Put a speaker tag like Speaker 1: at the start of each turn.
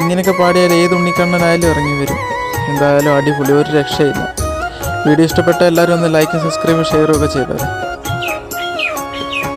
Speaker 1: ഇങ്ങനെയൊക്കെ പാടിയാൽ ഏത് ഉണ്ണിക്കണ്ണനായാലും ഇറങ്ങി വരും. എന്തായാലും അടിപൊളി, ഒരു രക്ഷയില്ല. വീഡിയോ ഇഷ്ടപ്പെട്ട എല്ലാവരും ഒന്ന് ലൈക്കും സബ്സ്ക്രൈബും ഷെയറും ഒക്കെ ചെയ്തേരെ.